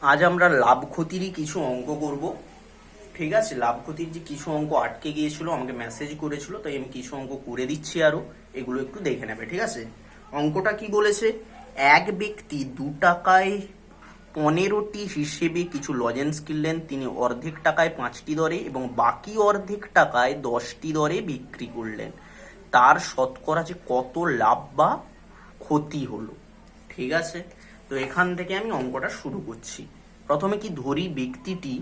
আজ আমরা লাভ ক্ষতিরই কিছু অঙ্ক করব। ঠিক আছে, লাভ ক্ষতির যে কিছু অঙ্ক আটকে গিয়েছিল, আমাকে মেসেজ করেছিল, তাই আমি কিছু অঙ্ক করে দিচ্ছি আরো, এগুলো একটু দেখে নেবে। ঠিক আছে, অঙ্কটা কি বলেছে, এক ব্যক্তি 2 টাকায় 15টি হিসেবে কিছু লজেন্স কিনলেন। তিনি অর্ধেক টাকায় 5টি দরে এবং বাকি অর্ধেক টাকায় 10টি দরে বিক্রি করলেন। তার শতকরা যে কত লাভ বা ক্ষতি হলো। ঠিক আছে, তো এখান থেকে আমি অঙ্কটা শুরু করছি। প্রথমে কি ধরি, ব্যক্তিটি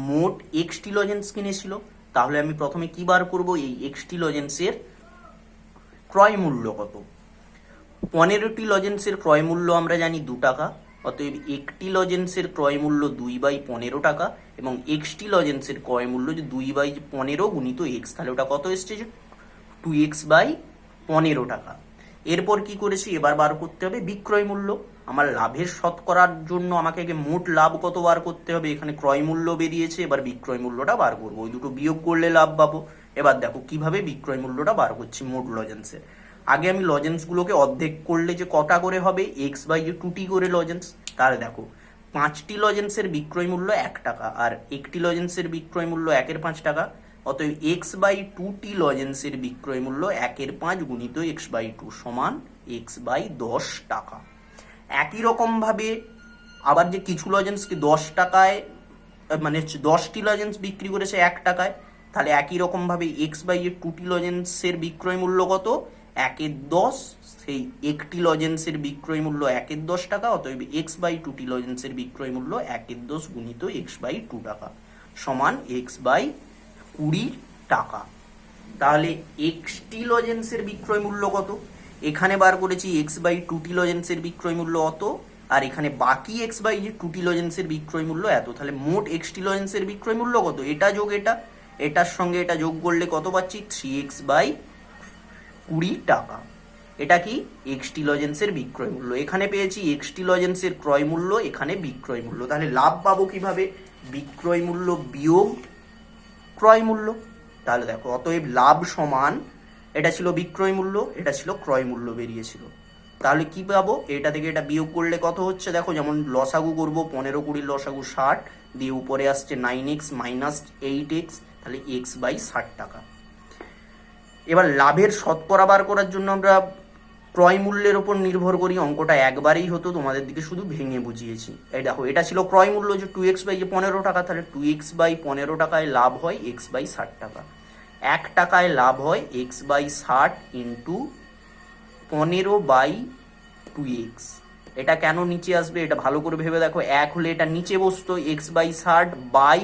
মোট এক্সটি লজেন্স কিনেছিল। তাহলে আমি প্রথমে কি বার করব, এই এক্সটি লজেন্সের ক্রয় মূল্য কত। 15টি লজেন্সের ক্রয় মূল্য আমরা জানি 2 টাকা, অতএব একটি লজেন্সের ক্রয় মূল্য 2/15 টাকা এবং এক্সটি লজেন্সের ক্রয় মূল্য যে 2/15 গুণিত এক্স, তাহলে ওটা কত এসছে, যে 2x/15 টাকা। এরপর কি করেছি, এবার বার করতে হবে বিক্রয় মূল্য। আমার লাভের শতকরার জন্য আমাকে আগে মোট লাভ কত বার করতে হবে। এখানে ক্রয় মূল্য বেরিয়েছে, এবার বিক্রয় মূল্যটা বার করবো। ওই দুটো বিয়োগ করলে লাভ পাবো। এবার দেখো কিভাবে বিক্রয় মূল্যটা বার করছি মোট লজেন্সের। আগে আমি লজেন্সগুলোকে অর্ধেক করলে যে কটা করে হবে, x/2t করে লজেন্স। তাহলে দেখো 5টি লজেন্সের বিক্রয় মূল্য 1 টাকা আর একটি লজেন্সের বিক্রয় মূল্য 1/5 টাকা। অতএব x/2টি লজেন্সের বিক্রয় মূল্য 1/5 গুণিত x/2 সমান x/10 টাকা। একই রকম ভাবে আবার যে কিছু লজেন্সকে 10 টাকায়, মানে 10টি লজেন্স বিক্রি করেছে 1 টাকায়, তাহলে একই রকম ভাবে x/2টি লজেন্সের বিক্রয় মূল্য কত, 1/10। সেই একটি লজেন্সের বিক্রয় মূল্য 1/10 টাকা, অতএব x/2টি লজেন্সের বিক্রয় মূল্য 1/10 গুণিত x/2 টাকা সমান x/20 টাকা। তাহলে এক্সটি লজেন্সের বিক্রয় মূল্য কত, এখানে বার করেছি x/2টি লজেন্সের বিক্রয় মূল্য অত, আর এখানে বাকি x/2টি লজেন্সের বিক্রয় মূল্য এত। তাহলে মোট এক্সটি লজেন্সের বিক্রয় মূল্য কত, এটা যোগ এটা, এটার সঙ্গে এটা যোগ করলে কত পাচ্ছি, 3x/20 টাকা। এটা কি এক্সটি লজেন্সের বিক্রয় মূল্য। এখানে পেয়েছি এক্সটি লজেন্সের ক্রয় মূল্য, এখানে বিক্রয় মূল্য। তাহলে লাভ পাবো কিভাবে, বিক্রয় মূল্য বিয়োগ ক্রয় মূল্য। তাহলে দেখো, অতএব লাভ সমান, এটা ছিল বিক্রয় মূল্য, এটা ছিল ক্রয় মূল্য বেরিয়েছিল। তাহলে কি পাবো, এটা থেকে এটা বিয়োগ করলে কত হচ্ছে, দেখো যেমন লসাগু করবো, 15-20 লসাগু 60 দিয়ে উপরে আসছে 9x মাইনাস 8x, তাহলে x/60 টাকা। এবার লাভের শতকরা বার করার জন্য আমরা ক্রয় মূল্যের উপর নির্ভর করি। অঙ্কটা একবারেই হতো, তোমাদের দিকে শুধু ভেঙে বুঝিয়েছি। এই দেখো, এটা ছিল ক্রয় মূল্য যে 2x/15 টাকা, তাহলে 2x/15 টাকায় লাভ হয় x/60 টাকা। 1 টাকায় লাভ হয় x/60 ইন্টু 15/2x। এটা কেন নিচে আসবে, এটা ভালো করে ভেবে দেখো। 1 হলে এটা নিচে বসতো, x/60 বাই,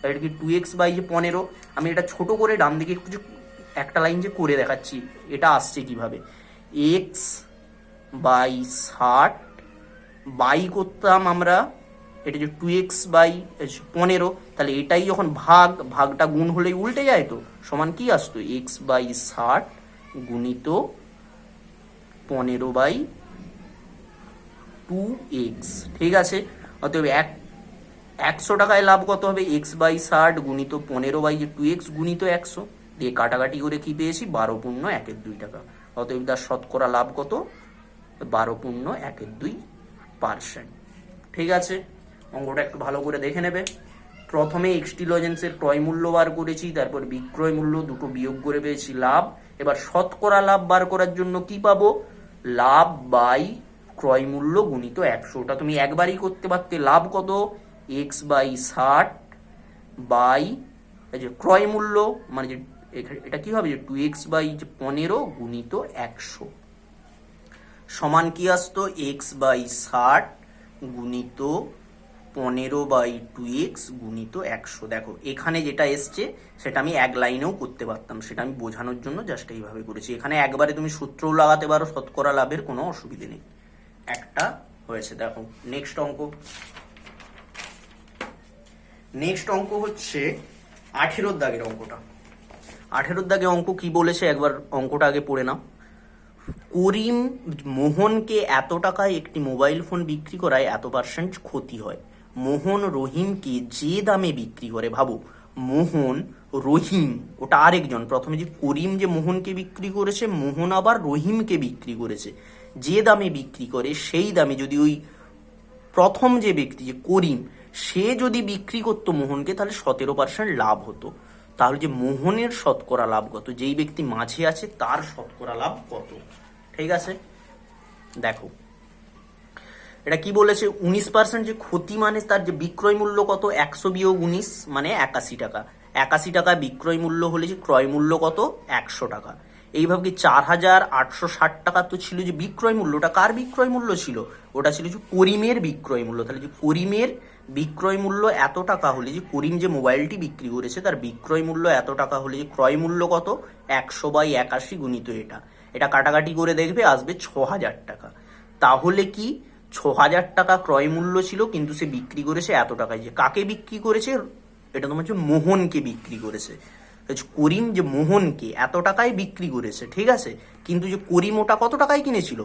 এটা কি 2x/15। আমি এটা ছোট করে ডান দিকে একটু একটা লাইন যে করে দেখাচ্ছি, এটা আসছে কিভাবে। x/60 বাই করতাম আমরা, এটা যে 2x/15, তাহলে এটাই যখন ভাগটা গুণ হলেই উল্টে যায়, তো সমান কি আসতো, x/60 গুণিত 15/2x। ঠিক আছে, অতএব 100 টাকায় লাভ কত হবে, x/60 গুণিত 15/2x গুণিত 100 দিয়ে কাটাকাটি করে কি পেয়েছি, 12.112 টাকা। অতএব তার শতকরা লাভ কত, 12.112%। ঠিক আছে, অঙ্কটা একটু ভালো করে দেখে নেবে। প্রথমে এক্সটি লজেন্সের ক্রয় মূল্য বার করেছি, তারপর বিক্রয় মূল্য, দুটো বিয়োগ করে পেয়েছি লাভ। এবার শতকরা লাভ বার করার জন্য কি পাবো, লাভ বাই ক্রয় মূল্য গুণিত 100। ওটা তুমি একবারই করতে পারতে। লাভ কত, x/60 বাই যে ক্রয় মূল্য, মানে যে এটা কি হবে, যে 2x/15 গুণিত 100 সমান কি আসতো, x/60 গুণিত 15/2x গুণিত 100। দেখো এখানে যেটা এসছে সেটা আমি এক লাইনেও করতে পারতাম, সেটা আমি বোঝানোর জন্য জাস্ট এইভাবে করেছি। এখানে একবারে তুমি সূত্রও লাগাতে পারো, শতকরা লাভের কোনো অসুবিধে নেই। একটা হয়েছে। দেখো নেক্সট অঙ্ক। নেক্সট অঙ্ক হচ্ছে 18 দাগের অঙ্কটা। 18 দাগে অঙ্ক কি বলেছে, একবার অঙ্কটা আগে পড়ে নাও। করিম মোহনকে এত টাকায় একটি মোবাইল ফোন বিক্রি করায় এত % ক্ষতি হয়। মোহন রহিমকে যে দামে বিক্রি করে, ভাবো মোহন রহিম ওটা আরেকজন, প্রথমে যে করিম যে মোহনকে বিক্রি করেছে, মোহন আবার রহিমকে বিক্রি করেছে। যে দামে বিক্রি করে সেই দামে যদি ওই প্রথম যে ব্যক্তি যে করিম, সে যদি বিক্রি করতো মোহনকে তাহলে 17% লাভ হতো। তাহলে যে মোহনের শতকরা লাভ কত, যেই ব্যক্তি মাঝে আছে তার শতকরা লাভ কত। ঠিক আছে, দেখো এটা কি বলেছে, 19% যে ক্ষতি মানে তার যে বিক্রয় মূল্য কত, 100 বিয়োগ 19 মানে 81 টাকা। 81 টাকা বিক্রয় মূল্য হলে যে ক্রয় মূল্য কত, 100 টাকা। এইভাবে কি 4860 টাকা তো ছিল যে বিক্রয় মূল্য, ওটা কার বিক্রয় মূল্য ছিল, ওটা ছিল যে করিমের বিক্রয় মূল্য। তাহলে যে করিমের বিক্রয় মূল্য এত টাকা হলে, যে করিম যে মোবাইলটি বিক্রি করেছে তার বিক্রয় মূল্য এত টাকা হলে যে ক্রয় মূল্য কত, 100/81 গুণিত এটা, এটা কাটাকাটি করে দেখবে আসবে 6000 টাকা। তাহলে কি 6000 টাকা ক্রয় মূল্য ছিল, কিন্তু সে বিক্রি করেছে এত টাকায়। যে কাকে বিক্রি করেছে, এটা তোমার হচ্ছে মোহনকে বিক্রি করেছে। করিম যে মোহনকে এত টাকায় বিক্রি করেছে, ঠিক আছে, কিন্তু যে করিম ওটা কত টাকায় কিনেছিল,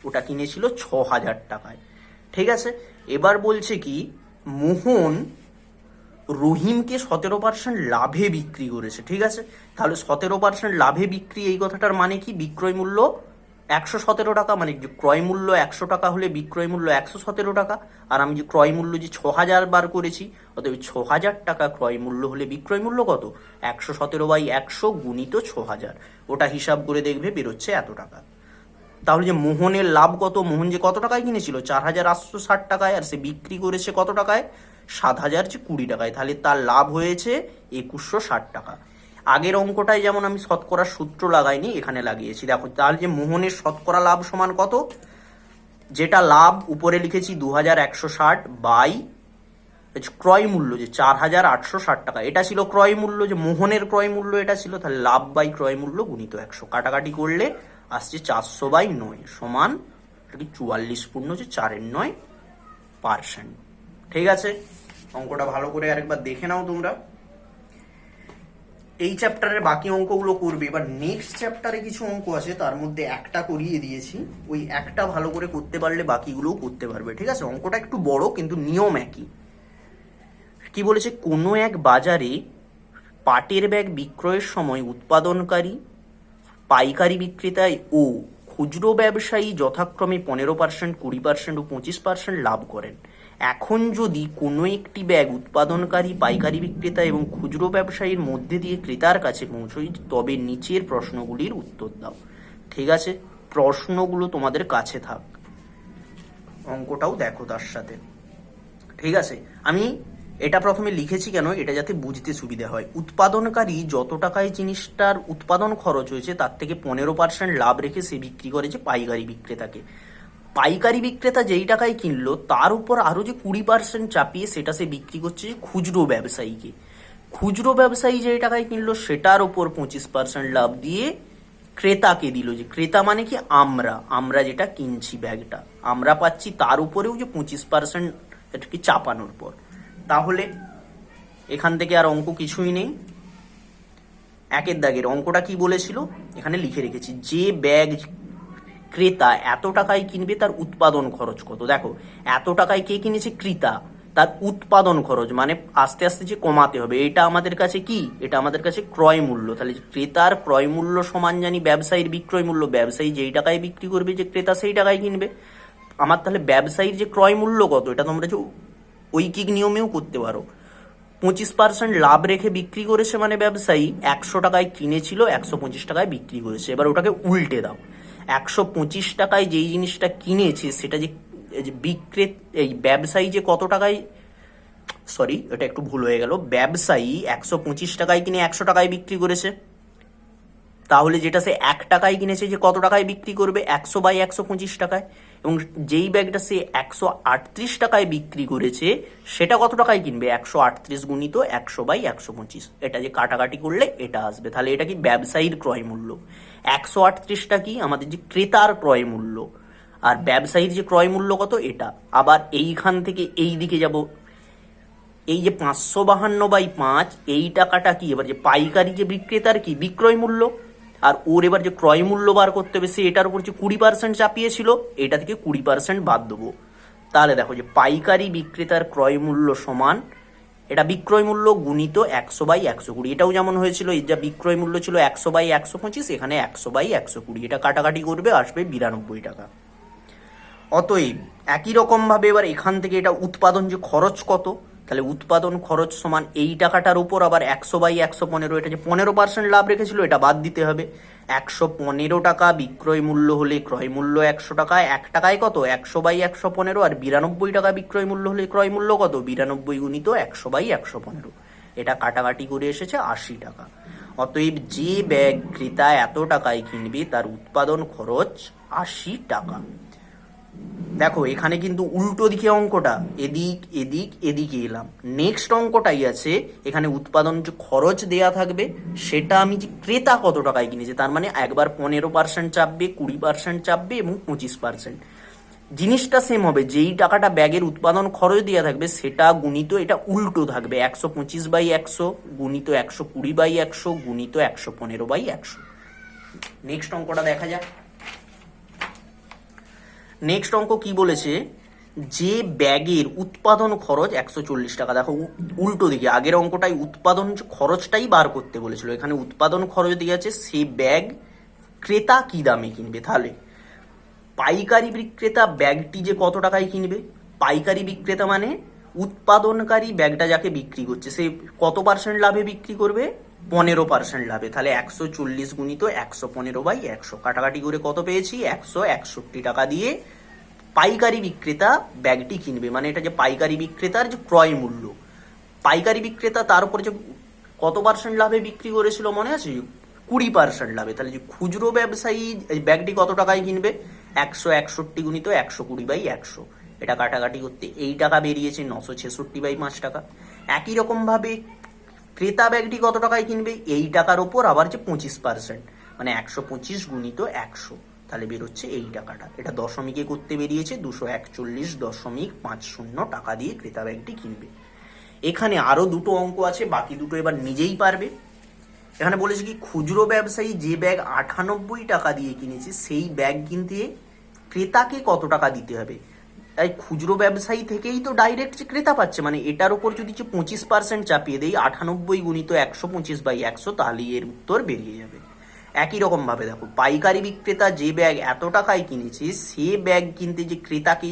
ওটা কিনেছিল 6000 টাকায়। ঠিক আছে, এবার বলছে কি মোহন রহিমকে 17% লাভে বিক্রি করেছে। ঠিক আছে, তাহলে 17% লাভে বিক্রি, এই কথাটার মানে কি, বিক্রয় মূল্য 117 টাকা, মানে যে ক্রয় মূল্য 100 টাকা হলে বিক্রয় মূল্য 117 টাকা। আর আমি যে ক্রয় মূল্য যে 6000 বার করেছি, অতএব 6000 টাকা ক্রয় মূল্য হলে বিক্রয় মূল্য কত, 117/100 গুণিত 6000, ওটা হিসাব করে দেখবে বেরোচ্ছে এত টাকা। তাহলে যে মোহনের লাভ কত, মোহন যে কত টাকায় কিনেছিল 4860 টাকায়, আর সে বিক্রি করেছে কত টাকায়, 7020 টাকায়। তাহলে তার লাভ হয়েছে 2160 টাকা। আগের অঙ্কটায় যেমন আমি শতকরার সূত্র লাগাইনি, এখানে লাগিয়েছি। দেখো তাহলে যে মোহনের শতকরা লাভ সমান কত, যেটা লাভ উপরে লিখেছি 2160 বাই ক্রয় মূল্য যে 4860 টাকা, এটা ছিল ক্রয় মূল্য, যে মোহনের ক্রয় মূল্য এটা ছিল। তাহলে লাভ বাই ক্রয় মূল্য গুণিত 100, কাটাকাটি করলে আসছে 400/9 সমান 44 পূর্ণ যে 4/9%। ঠিক আছে, অঙ্কটা ভালো করে আরেকবার দেখে নাও তোমরা। এই চ্যাপ্টারের বাকি অঙ্কগুলো করবে। এবার নেক্সট চ্যাপ্টারে কিছু অঙ্ক আছে, তার মধ্যে একটা করিয়ে দিয়েছি, ওই একটা ভালো করে করতে পারলে বাকিগুলোও করতে পারবে। ঠিক আছে, অঙ্কটা একটু বড় কিন্তু নিয়ম একই। কি বলেছে, কোনো এক বাজারে পাটের ব্যাগ বিক্রয়ের সময় উৎপাদনকারী, পাইকারি বিক্রেতা ও খুচরো ব্যবসায়ী যথাক্রমে 15%, 20% ও 25% লাভ করেন। এখন যদি কোনো একটি ব্যাগ উৎপাদনকারী, পাইকারি বিক্রেতা এবং খুচরো ব্যবসায়ীর মধ্যে দিয়ে ক্রেতার কাছে পৌঁছয়, তবে নিচের প্রশ্নগুলির উত্তর দাও। ঠিক আছে, প্রশ্নগুলো তোমাদের কাছে থাক, অঙ্কটাও দেখো তার সাথে। ঠিক আছে, আমি এটা প্রথমে লিখেছি কেন, এটা যাতে বুঝতে সুবিধা হয়। উৎপাদনকারী যত টাকায় জিনিসটার উৎপাদন খরচ হয়েছে তার থেকে 15% লাভ রেখে সে বিক্রি করেছে পাইকারি বিক্রেতাকে। পাইকারি বিক্রেতা যেই টাকায় কিনলো তার উপর আরো যে 20% চাপিয়ে সেটা সে বিক্রি করছে খুচরো ব্যবসায়ীকে। খুচরো ব্যবসায়ী যেই টাকায় কিনলো সেটার উপর 25% লাভ দিয়ে ক্রেতাকে দিল। যে ক্রেতা মানে কি, আমরা যেটা কিনছি ব্যাগটা আমরা পাচ্ছি, তার উপরেও যে 25% এটাকে চাপানোর পর। তাহলে এখান থেকে আর অঙ্ক কিছুই নেই। একের দাগের অঙ্কটা কি বলেছিল এখানে লিখে রেখেছি, যে ব্যাগ ক্রেতা এত টাকায় কিনবে তার উৎপাদন খরচ কত। দেখো এত টাকায় কে কিনেছে, ক্রেতা, তার উৎপাদন খরচ মানে আস্তে আস্তে যে কমাতে হবে, এটা আমাদের কাছে কি, এটা আমাদের কাছে ক্রয় মূল্য। তাহলে ক্রেতার ক্রয় মূল্য সমান জানি ব্যবসায়ীর বিক্রয় মূল্য, ব্যবসায়ী যেই টাকায় বিক্রি করবে যে ক্রেতা সেই টাকায় কিনবে। আমার তাহলে ব্যবসায়ীর যে ক্রয় মূল্য কত, এটা তোমরা যে ঐকিক নিয়মেও করতে পারো। 25% লাভ রেখে বিক্রি করেছে মানে ব্যবসায়ী 100 টাকায় কিনেছিল, 125 টাকায় বিক্রি করেছে। এবার ওটাকে উল্টে দাও, 125 টাকায় যেই জিনিসটা কিনেছে সেটা যে এই ব্যবসায়ী যে কত টাকায়, সরি এটা একটু ভুল হয়ে গেল, ব্যবসায়ী 125 টাকায় কিনে 100 টাকায় বিক্রি করেছে। তাহলে যেটা সে 1 টাকায় কিনেছে যে কত টাকায় বিক্রি করবে, 100/125 টাকায়। এবং যেই ব্যাগটা সে 138 টাকায় বিক্রি করেছে সেটা কত টাকায় কিনবে, 138 গুণিত 100/125। এটা যে কাটাকাটি করলে এটা আসবে। তাহলে এটা কি ব্যবসায়ীর ক্রয় মূল্য, 138টা কি আমাদের যে ক্রেতার ক্রয় মূল্য, আর ব্যবসায়ীর যে ক্রয় মূল্য কত এটা। আবার এইখান থেকে এই দিকে যাব, এই যে 552/5 এই টাকাটা কি, এবার যে পাইকারি যে বিক্রেতার কি বিক্রয় মূল্য, আর ওর এবার যে ক্রয় মূল্য বার করতে হবে, সে এটার উপর যে 20% চাপিয়েছিল এটা থেকে 20% বাদ দেবো। তাহলে দেখো যে পাইকারি বিক্রেতার ক্রয় মূল্য সমান, এটা বিক্রয় মূল্য গুণিত 100/120। এটাও যেমন হয়েছিল, এই যা বিক্রয় মূল্য ছিল 100/125, এখানে 100/120, এটা কাটাকাটি করবে আসবে 92 টাকা। অতএব একই রকমভাবে এবার এখান থেকে এটা উৎপাদন যে খরচ কত, তাহলে উৎপাদন খরচ সমান এই টাকাটার উপর আবার 100/115, এটা যে 15% লাভ রেখেছিল এটা বাদ দিতে হবে। 115 টাকা বিক্রয় মূল্য হলে ক্রয় মূল্য 100 টাকা, 1 টাকায় কত 100/115, আর 92 টাকা বিক্রয় মূল্য হলে ক্রয় মূল্য কত 92 গুণিত 100/115, এটা কাটাকাটি করে এসেছে 80 টাকা। অতএব যে ব্যাগ ক্রেতা এত টাকায় কিনবে তার উৎপাদন খরচ 80 টাকা। দেখো এখানে কিন্তু উল্টো দিকে অঙ্কটা, এদিক এদিক এদিকে এলাম। নেক্সট অঙ্কটাই আছে, এখানে উৎপাদন যে খরচ দেয়া থাকবে সেটা আমি যে ক্রেতা কত টাকায় কিনেছে, তার মানে একবার 15% চাপবে, 20% চাপবে এবং 25%। জিনিসটা সেম হবে, যেই টাকাটা ব্যাগের উৎপাদন খরচ দেওয়া থাকবে সেটা গুণিত এটা উল্টো থাকবে, 125/100 গুণিত 120/100 গুণিত 115/100। নেক্সট অঙ্কটা দেখা যাক। নেক্সট অঙ্ক কি বলেছে, যে ব্যাগের উৎপাদন খরচ 140 টাকা। দেখো উল্টো দিকে, আগের অঙ্কটাই উৎপাদন খরচটাই বার করতে বলেছিল, এখানে উৎপাদন খরচ দিয়ে আছে সেই ব্যাগ ক্রেতা কি দামে কিনবে। তাহলে পাইকারি বিক্রেতা ব্যাগটি যে কত টাকায় কিনবে, পাইকারি বিক্রেতা মানে উৎপাদনকারী ব্যাগটা যাকে বিক্রি করছে সে কত পার্সেন্ট লাভে বিক্রি করবে, 15% লাভে। তাহলে 140 গুণিত 115/100, কাটাকাটি করে কত পেয়েছি 161 টাকা দিয়ে পাইকারি বিক্রেতা ব্যাগটি কিনবে। মানে এটা যে পাইকারি বিক্রেতার যে ক্রয় মূল্য, পাইকারি বিক্রেতা তার উপরে যে কত পার্সেন্ট লাভে বিক্রি করেছিল মনে আছে, 20% লাভে। তাহলে যে খুচরো ব্যবসায়ী ব্যাগটি কত টাকায় কিনবে, 161 গুণিত 120/100, এটা কাটাকাটি করতে এই টাকা বেরিয়েছে 966/5 টাকা। একই রকম ভাবে ক্রেতা ব্যাগটি কত টাকায় কিনবে, এই টাকার ওপর আবার যে 25%, মানে 125 গুণিত 100, তাহলে বেরোচ্ছে এই টাকাটা। এটা দশমিকে করতে বেরিয়েছে 241.50 টাকা দিয়ে ক্রেতা ব্যাগটি কিনবে। এখানে আরো দুটো অঙ্ক আছে, বাকি দুটো এবার নিজেই পারবে। এখানে বলেছে কি, খুচরো ব্যবসায়ী যে ব্যাগ 98 টাকা দিয়ে কিনেছে সেই ব্যাগ কিনতে ক্রেতাকে কত টাকা দিতে হবে। তাই খুচরো ব্যবসায়ী থেকেই তো ডাইরেক্ট যে ক্রেতা পাচ্ছে, মানে এটার উপর যদি 25% চাপিয়ে দেই 98 গুণিত 125/100, তাহলে এর উত্তর বেরিয়ে যাবে। একই রকম ভাবে দেখো, পাইকারি বিক্রেতা যে ব্যাগ এত টাকায় কিনেছে সে ব্যাগ কিনতে যে ক্রেতাকে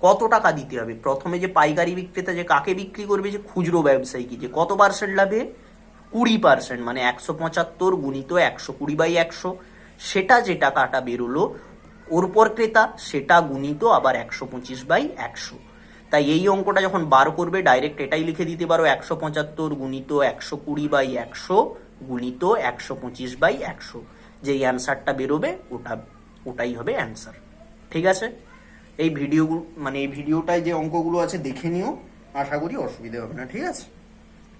কত টাকা দিতে হবে। প্রথমে যে পাইকারি বিক্রেতা যে কাকে বিক্রি করবে, যে খুচরো ব্যবসায়ীকে, যে কত পার্সেন্ট লাভে 20%, মানে 175 গুণিত 120/100, সেটা যে টাকাটা বেরোলো ওর পর ক্রেতা সেটা গুণিত আবার 125/100। তাই এই অঙ্কটা যখন বার করবে ডাইরেক্ট এটাই লিখে দিতে পারো, 175 গুণিত 120/100 গুণিত 125/100, যেই অ্যান্সারটা বেরোবে ওটাই হবে অ্যান্সার। ঠিক আছে, এই ভিডিওটায় যে অঙ্কগুলো আছে দেখে নিও, আশা করি অসুবিধা হবে না।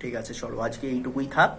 ঠিক আছে, চলো আজকে এইটুকুই থাক।